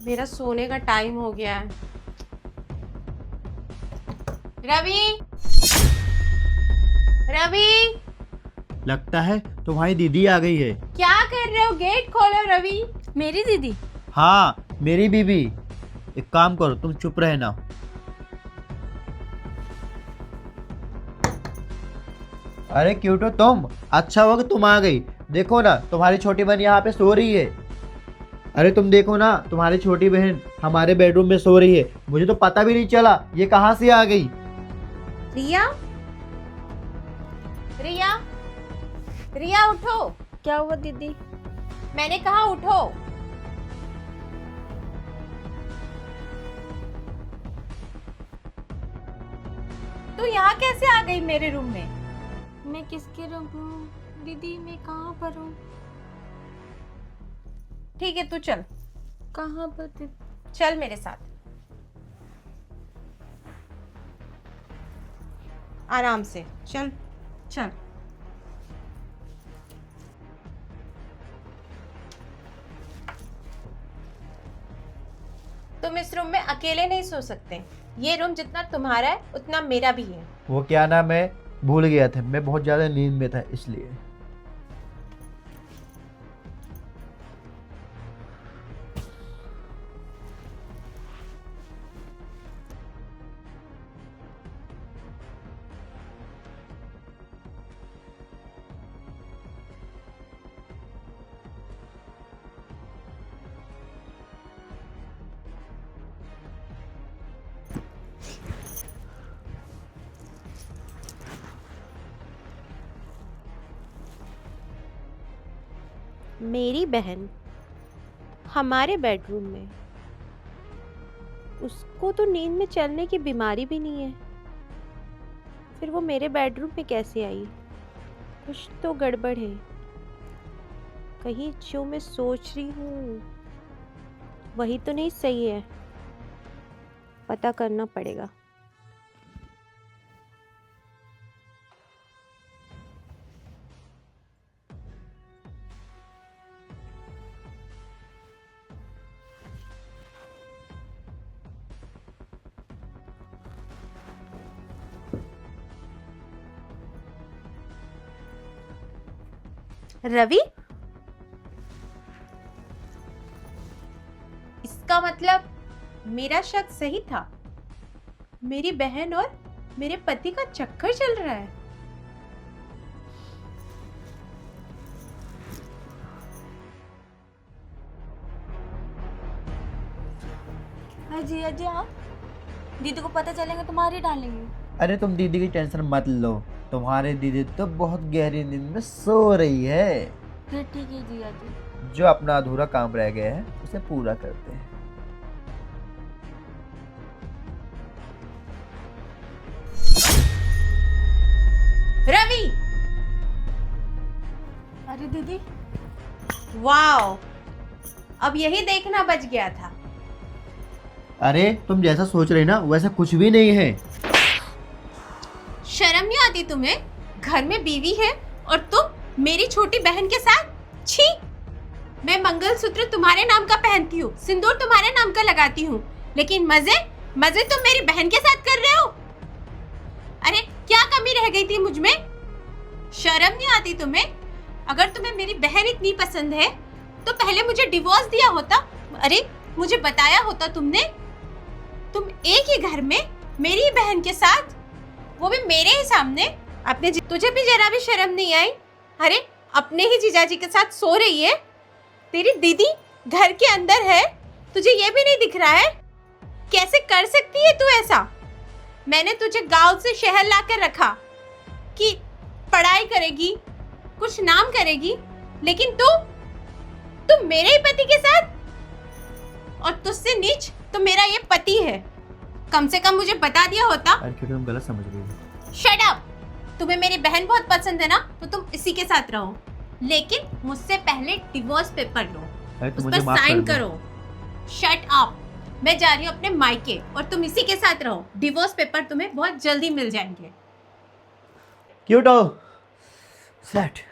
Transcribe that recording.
मेरा सोने का टाइम हो गया है। रवि, रवि, लगता है तुम्हारी दीदी आ गई है। क्या कर रहे हो? गेट खोलो रवि। मेरी दीदी? हाँ, मेरी बीबी। एक काम करो, तुम चुप रहना। अरे क्यूटो तुम, अच्छा हुआ कि तुम आ गई। देखो ना, तुम्हारी छोटी बहन यहाँ पे सो रही है। अरे तुम देखो ना, तुम्हारी छोटी बहन हमारे बेडरूम में सो रही है। मुझे तो पता भी नहीं चला ये कहाँ से आ गई। रिया, रिया, रिया उठो। क्या हुआ दीदी? मैंने कहा उठो। तू यहाँ कैसे आ गई मेरे रूम में? मैं किसके रूम हूँ दीदी? मैं कहाँ पर हूँ? ठीक है, तू चल, कहाँ पर दीदी? चल मेरे साथ। आराम से चल, चल। तुम इस रूम में अकेले नहीं सो सकते। ये रूम जितना तुम्हारा है उतना मेरा भी है। वो क्या नाम है, भूल गया था, मैं बहुत ज्यादा नींद में था इसलिए। मेरी बहन हमारे बेडरूम में, उसको तो नींद में चलने की बीमारी भी नहीं है, फिर वो मेरे बेडरूम में कैसे आई? कुछ तो गड़बड़ है। कहीं जो मैं सोच रही हूँ वही तो नहीं सही है। पता करना पड़ेगा। रवि, इसका मतलब मेरा शक सही था। मेरी बहन और मेरे पति का चक्कर चल रहा है। अजी अजी आप दीदी को पता चलेगा तो मार ही डालेंगे। अरे तुम दीदी की टेंशन मत लो, तुम्हारी दीदी तो बहुत गहरी नींद में सो रही है। फिर ठीक है जी अजी। जो अपना अधूरा काम रह गया है उसे पूरा करते हैं। रवि, अरे दीदी, वाओ, अब यही देखना बच गया था। अरे तुम जैसा सोच रही ना वैसा कुछ भी नहीं है। शर्म नहीं आती तुम्हें? घर में बीवी है और तुम मेरी छोटी बहन के साथ? छी! मैं मंगलसूत्र तुम्हारे नाम का पहनती हूँ, सिंदूर तुम्हारे नाम का लगाती हूँ, लेकिन मजे मजे तुम मेरी बहन के साथ कर रहे हो। अरे क्या कमी रह गई थी मुझ में? शर्म नहीं आती तुम्हें? अगर तुम्हें मेरी बहन इतनी पसंद है तो पहले मुझे डिवोर्स दिया होता। अरे मुझे बताया होता तुमने। तुम एक ही घर में मेरी ही बहन के साथ, वो भी मेरे ही सामने। तुझे भी जरा भी शर्म नहीं आई? अरे अपने ही जीजाजी के साथ सो रही है। तेरी दीदी घर के अंदर है, तुझे ये भी नहीं दिख रहा है? कैसे कर सकती है तू ऐसा? मैंने तुझे गांव से शहर ला कर रखा कि पढ़ाई करेगी, कुछ नाम करेगी, लेकिन तू मेरे ही पति के साथ। और तुझसे नीच तो मेरा ये पति है। कम से कम मुझे बता दिया होता। अरे क्यों तुम गलत समझ रही हो। Shut up! तुम्हें मेरी बहन बहुत पसंद है ना, तो तुम इसी के साथ रहो, लेकिन मुझसे पहले डिवोर्स पेपर लो, अरे उस तुम पर मुझे माफ साइन कर दो। करो। Shut up! मैं जा रही हूँ अपने मायके और तुम इसी के साथ रहो। डिवोर्स पेपर तुम्हें बहुत जल्दी मिल जाएंगे। Quito set.